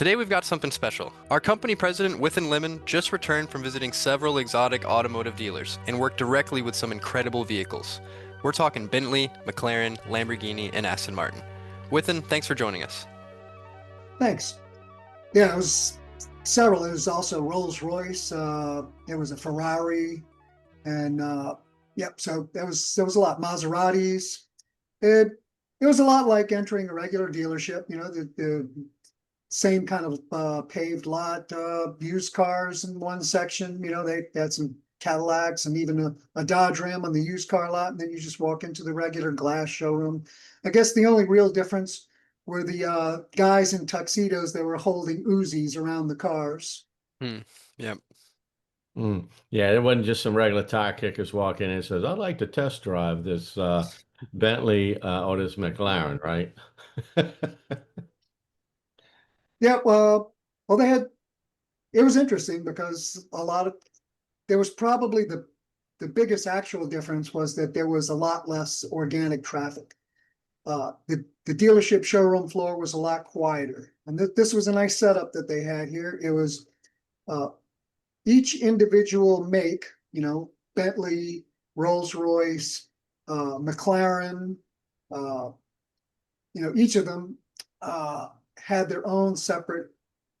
Today we've got something special. Our company president, Within Lemon, just returned from visiting several exotic automotive dealers and worked directly with some incredible vehicles. We're talking Bentley, McLaren, Lamborghini, and Aston Martin. Within, thanks for joining us. Thanks. Yeah, it was several. It was also Rolls-Royce. It was a Ferrari, and yep. So there was a lot. Maseratis. It it was a lot like entering a regular dealership. The same kind of paved lot. Used cars in one section. They had some Cadillacs and even a Dodge Ram on the used car lot, and then you just walk into the regular glass showroom. I guess the only real difference were the guys in tuxedos that were holding Uzis around the cars. Hmm. Yep. Yeah, it wasn't just some regular tire kickers walking in and says, I'd like to test drive this Bentley or this McLaren, right? Yeah, well, it was interesting because there was probably the biggest actual difference was that there was a lot less organic traffic. The dealership showroom floor was a lot quieter, and this was a nice setup that they had here. It was uh, each individual make, Bentley, Rolls-Royce, McLaren, uh, each of them had their own separate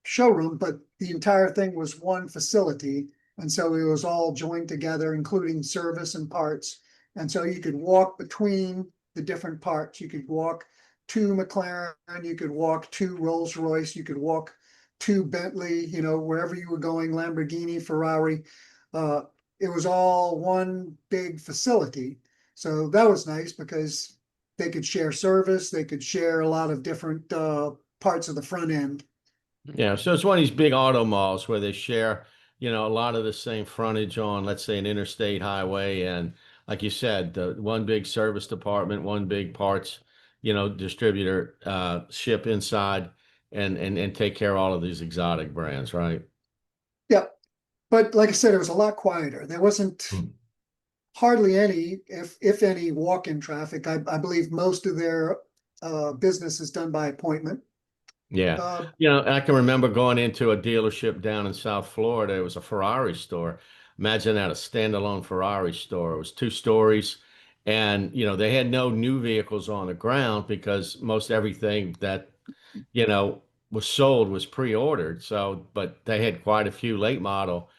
showroom, but the entire thing was one facility. And so it was all joined together, including service and parts. And so you could walk between the different parts. You could walk to McLaren, you could walk to Rolls-Royce, you could walk to Bentley, wherever you were going, Lamborghini, Ferrari. Uh, it was all one big facility. So that was nice because they could share service, they could share a lot of different parts of the front end. Yeah, so it's one of these big auto malls where they share, a lot of the same frontage on, let's say, an interstate highway. And like you said, the one big service department, one big parts, distributor ship inside and take care of all of these exotic brands, right? Yep. But like I said, it was a lot quieter. There wasn't Mm. hardly any, if any, walk-in traffic. I believe most of their business is done by appointment. Yeah. Uh, I can remember going into a dealership down in South Florida. It was a Ferrari store. Imagine that, a standalone Ferrari store. It was 2 stories. And, they had no new vehicles on the ground because most everything that, you know, was sold was pre-ordered. So, but they had quite a few late model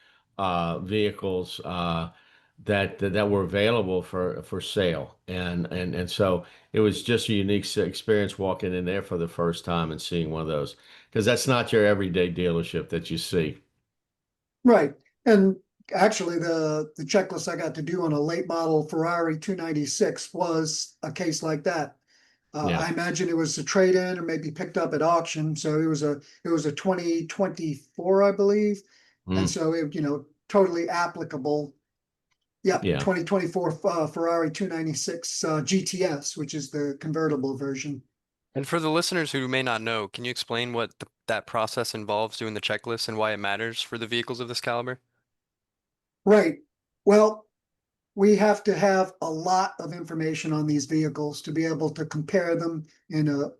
vehicles that were available for sale. And so it was just a unique experience walking in there for the first time and seeing one of those because that's not your everyday dealership that you see. right. And actually, the checklist I got to do on a late model Ferrari 296 was a case like that. Yeah. I imagine it was a trade-in or maybe picked up at auction. So it was a 2024, I believe. And Mm, so totally applicable. Yeah, yeah. 2024 Ferrari 296 GTS, which is the convertible version. And for the listeners who may not know, can you explain what that process involves doing the checklist and why it matters for the vehicles of this caliber? Right. Well, we have to have a lot of information on these vehicles to be able to compare them in a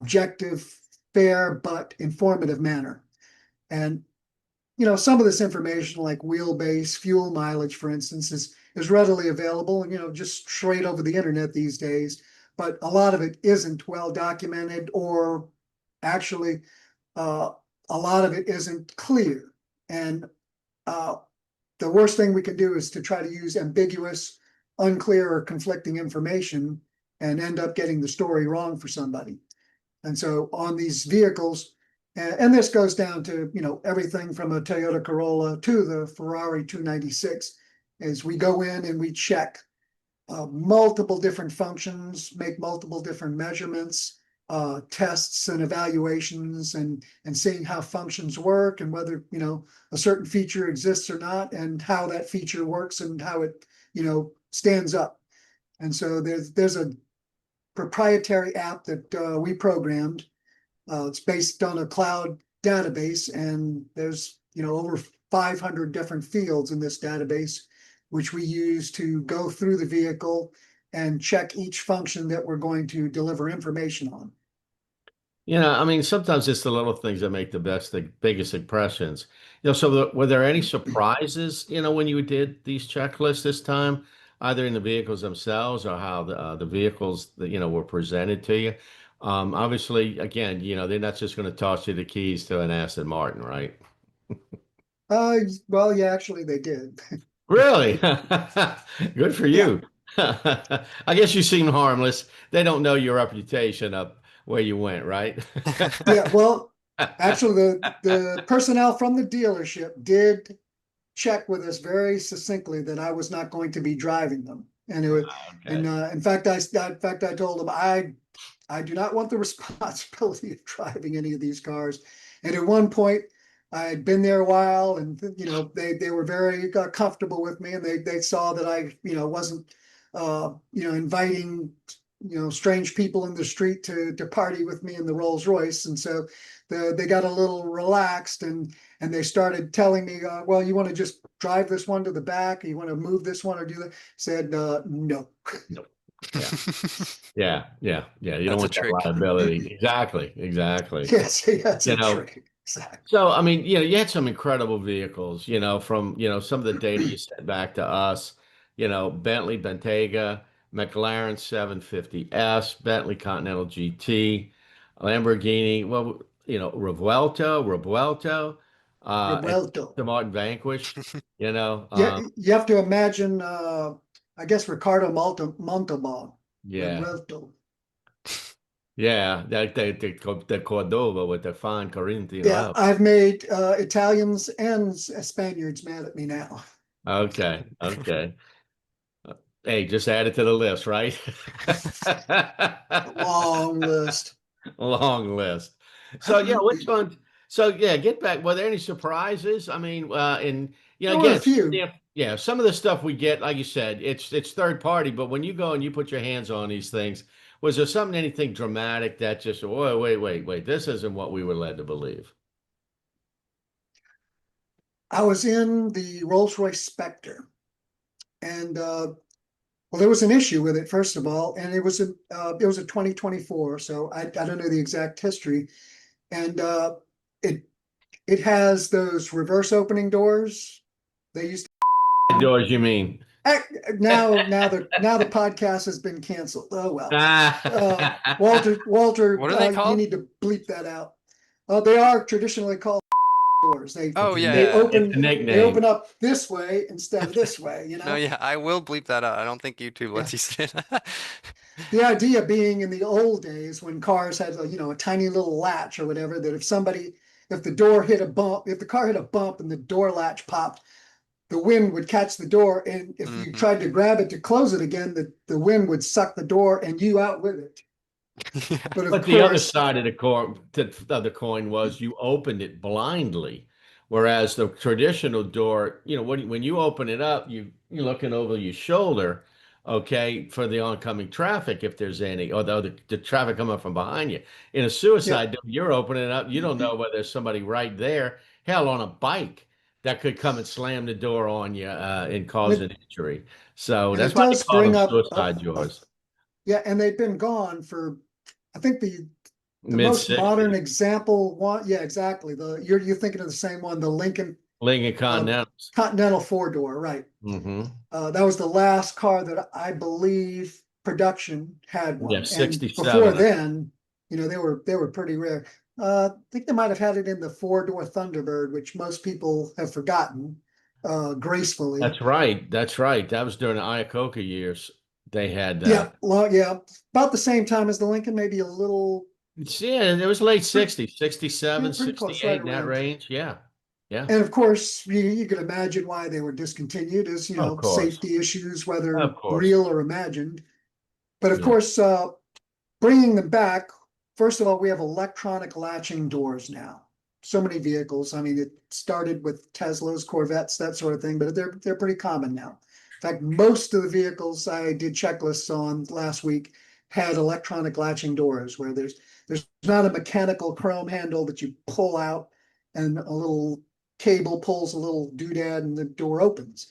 objective, fair, but informative manner. And some of this information, like wheelbase, fuel mileage, for instance, is readily available, just straight over the internet these days. But a lot of it isn't well documented, or actually, uh, a lot of it isn't clear. And uh, the worst thing we can do is to try to use ambiguous, unclear, or conflicting information and end up getting the story wrong for somebody. And so on these vehicles, and this goes down to everything from a Toyota Corolla to the Ferrari 296, is we go in and we check multiple different functions, make multiple different measurements, tests and evaluations, and seeing how functions work and whether a certain feature exists or not, and how that feature works and how it stands up. And so there's a proprietary app that we programmed. It's based on a cloud database, and there's over 500 different fields in this database, which we use to go through the vehicle and check each function that we're going to deliver information on. I mean, sometimes it's the little things that make the biggest impressions. So were there any surprises, when you did these checklists this time, either in the vehicles themselves or how the vehicles that, were presented to you? Obviously, again, they're not just going to toss you the keys to an Aston Martin, right? Well, yeah, actually they did. Really? Good for Yeah, you. I guess you seem harmless. They don't know your reputation up where you went, right? yeah. Well, actually, the personnel from the dealership did check with us very succinctly that I was not going to be driving them. And it was, and Okay. in fact, I told them I do not want the responsibility of driving any of these cars. And at one point, I had been there a while, and they were very comfortable with me, and they saw that I wasn't inviting strange people in the street to party with me in the Rolls Royce, and so they got a little relaxed, and they started telling me, well, you want to just drive this one to the back, or you want to move this one or do that? Said no. Nope. Yeah. Yeah. Yeah. Yeah. You don't That's a want that trick. liability. Exactly. Exactly. Yes, that's You a know, trick. Exactly. So, I mean, you had some incredible vehicles, from, some of the data you sent back to us, Bentley Bentayga, McLaren 750S, Bentley Continental GT, Lamborghini, well, Revuelto, and Revuelto. the Martin Vanquish, Yeah, you have to imagine, I guess Ricardo Montalban, yeah, Revuelto. yeah, the Cordova with the fine Corinthian Yeah, leather. I've made Italians and Spaniards mad at me now. Okay, okay. Hey, just add it to the list, right? Long list. Long list. So yeah, which one? So yeah, get back. Were there any surprises? I mean, and There were a again, few. yeah, some of the stuff we get, like you said, it's third party. But when you go and you put your hands on these things, was there something, anything dramatic that just, wait, this isn't what we were led to believe? I was in the Rolls-Royce Spectre, and well, there was an issue with it, first of all, and it was a 2024, so I don't know the exact history, and it it has those reverse opening doors. They used Doors, you mean? to, now the podcast has been canceled. Oh well. Walter, What are they you called? need to bleep that out. They are traditionally called doors. They Oh It's a yeah, they nick, yeah. it's a open they nickname. open up this way instead of this way. No, yeah, I will bleep that out. I don't think YouTube Yeah. lets you say that. The idea being in the old days when cars had a tiny little latch or whatever, that if the door hit a bump, if the car hit a bump and the door latch popped, the wind would catch the door, and if you Hmm. tried to grab it to close it again, the wind would suck the door and you out with it. Yeah. But of But the other course, side of the coin was you opened it blindly, whereas the traditional door, when you open it up, you're looking over your shoulder, okay, for the oncoming traffic if there's any, or the traffic coming from behind you. In a yeah, suicide door, you're opening it up, you don't know whether there's somebody right there, hell, on a bike that could come and slam the door on you and cause and an injury. So and that's it why they does call bring them up suicide doors. yeah, and they've been gone for, I think the Mid most modern 60s, example one, yeah, exactly. You're thinking of the same one, the Lincoln Lincoln uh, Continentals. Continental four door, right? Hmm. That was the last car that I believe production had Yeah, one, and before 67. then, they were pretty rare. I think they might have had it in the four door Thunderbird, which most people have forgotten gracefully. That's right. That's right. That was during the Iacocca years. They had Yeah, that. yeah, about the same time as the Lincoln, maybe a little Yeah, it was late pretty, 60s, yeah, 67, pretty close, right 68 in that around. range. Yeah. Yeah. And of course, you could imagine why they were discontinued as, Of course. safety issues, whether Of course. real or imagined. But of Yeah. course, bringing them back, first of all, we have electronic latching doors now. So many vehicles. I mean, it started with Teslas, Corvettes, that sort of thing, but they're pretty common now. In fact, most of the vehicles I did checklists on last week had electronic latching doors where there's not a mechanical chrome handle that you pull out and a little cable pulls a little doodad and the door opens.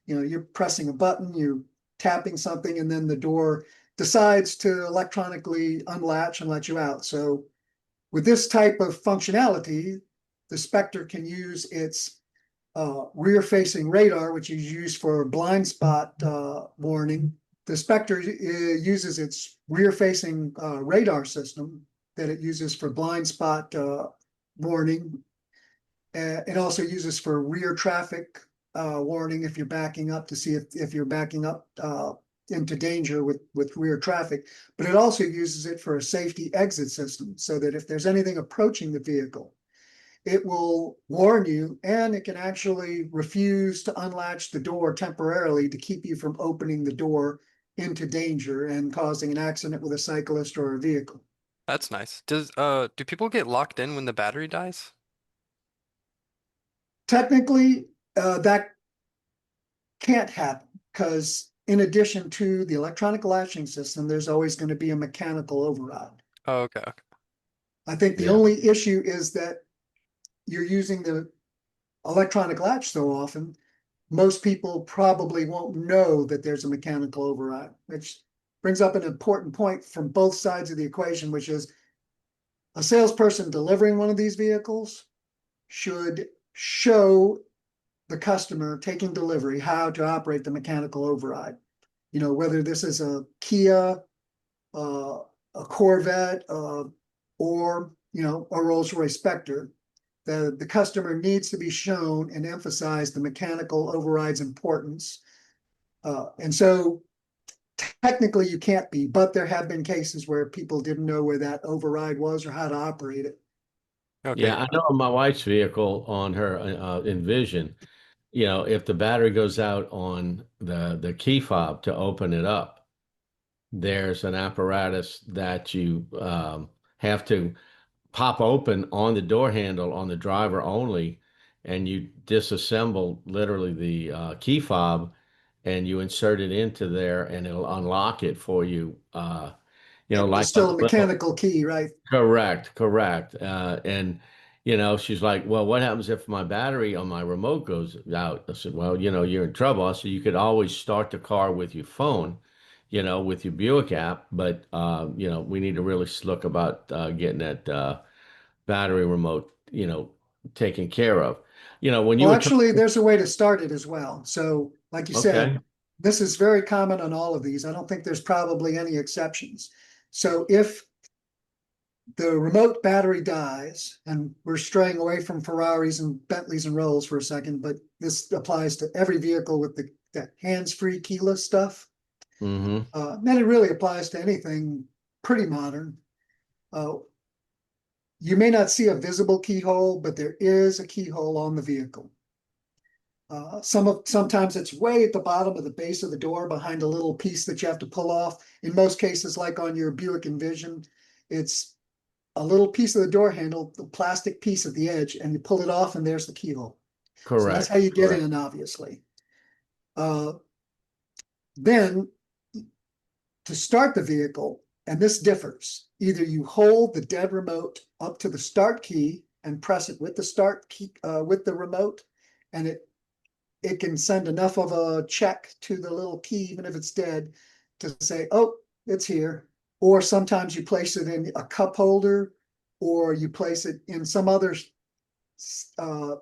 You're pressing a button, you're tapping something, and then the door decides to electronically unlatch and let you out. So With this type of functionality, the Spectre can use its rear-facing radar, which is used for blind spot warning. The Spectre uses its rear-facing radar system that it uses for blind spot warning. It also uses for rear traffic warning if you're backing up to see if you're backing up into danger with rear traffic. But it also uses it for a safety exit system so that if there's anything approaching the vehicle, it will warn you, and it can actually refuse to unlatch the door temporarily to keep you from opening the door into danger and causing an accident with a cyclist or a vehicle. That's nice. Do people get locked in when the battery dies? Technically, that can't happen because in addition to the electronic latching system, there's always going to be a mechanical override. Oh, okay. I think the Yeah. only issue is that you're using the electronic latch so often, most people probably won't know that there's a mechanical override, which brings up an important point from both sides of the equation, which is a salesperson delivering one of these vehicles should show the customer taking delivery how to operate the mechanical override. You know, whether this is a Kia, a Corvette, or, you know, a Rolls-Royce Spectre, the customer needs to be shown and emphasize the mechanical override's importance. And so technically you can't be, but there have been cases where people didn't know where that override was or how to operate it. Okay. Yeah, I know on my wife's vehicle on her Envision, if the battery goes out on the key fob to open it up, there's an apparatus that you have to pop open on the door handle on the driver only, and you disassemble literally the key fob and you insert it into there, and it'll unlock it for you. It's Like a still a little. mechanical key, right? Correct, correct. And she's like, "Well, what happens if my battery on my remote goes out?" I said, "Well, you're in trouble." I said, "You could always start the car with your phone, with your Buick app, but we need to really look about getting that battery remote, taken care of." When you Well, were talking, actually, there's a way to start it as well. So, like you said, okay, this is very common on all of these. I don't think there's probably any exceptions. So if the remote battery dies, and we're straying away from Ferraris and Bentleys and Rolls for a second, but this applies to every vehicle with that hands-free keyless stuff. mm-hmm, And it really applies to anything pretty modern. Uh, you may not see a visible keyhole, but there is a keyhole on the vehicle. Sometimes it's way at the bottom of the base of the door behind a little piece that you have to pull off. In most cases, like on your Buick Envision, it's a little piece of the door handle, the plastic piece at the edge, and you pull it off and there's the keyhole. So that's how correct, you get correct, in, obviously. Uh, then to start the vehicle, and this differs, either you hold the dead remote up to the start key and press it with the start key, with the remote, and it can send enough of a check to the little key, even if it's dead, to say, oh, it's here. Or sometimes you place it in a cup holder, or you place it in some other uh,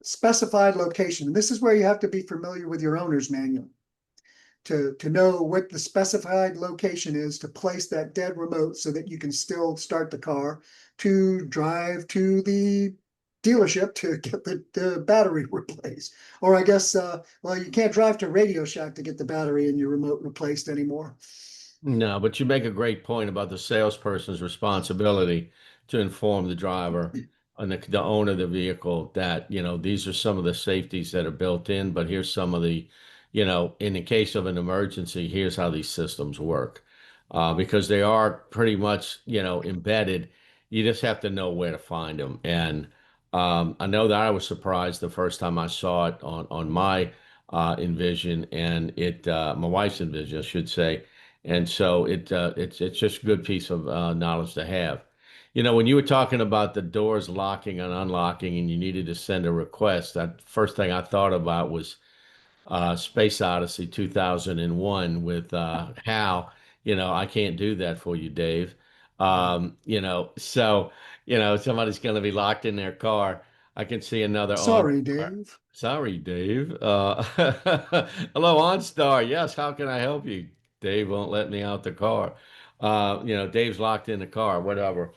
specified location. And this is where you have to be familiar with your owner's manual to know what the specified location is to place that dead remote so that you can still start the car to drive to the dealership to get the battery replaced. Or I guess, well, you can't drive to Radio Shack to get the battery in your remote replaced anymore. No, but you make a great point about the salesperson's responsibility to inform the driver and the owner of the vehicle that, these are some of the safeties that are built in, but here's some of the, in the case of an emergency, here's how these systems work. Because they are pretty much, embedded. You just have to know where to find them. And I know that I was surprised the first time I saw it on my Envision and my wife's Envision, I should say. And so it's just a good piece of knowledge to have. When you were talking about the doors locking and unlocking, and you needed to send a request, that first thing I thought about was Space Odyssey 2001 with Hal. I can't do that for you, Dave. So somebody's going to be locked in their car. I can see another Sorry, OnStar. Dave. Sorry, Dave. Hello, OnStar. Yes, how can I help you? Dave won't let me out the car. Dave's locked in the car, whatever.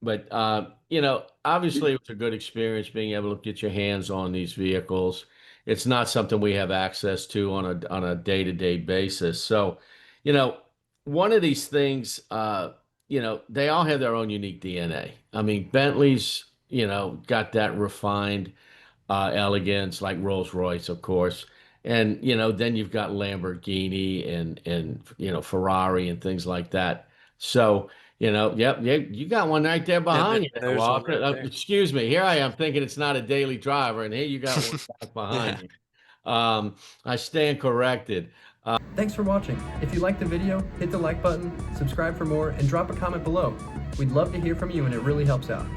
But obviously it was a good experience being able to get your hands on these vehicles. It's not something we have access to on a day-to-day basis. So, you know, one of these things, they all have their own unique DNA. I mean, Bentley's, got that refined elegance, like Rolls-Royce, of course. And then you've got Lamborghini and Ferrari and things like that. So, yep, you got one right there behind you there, There's one Walter. right there. Excuse me. Here I am thinking it's not a daily driver, and here you got one back behind Yeah. you. I stand corrected. Thanks for watching. If you liked the video, hit the like button, subscribe for more, and drop a comment below. We'd love to hear from you and it really helps out.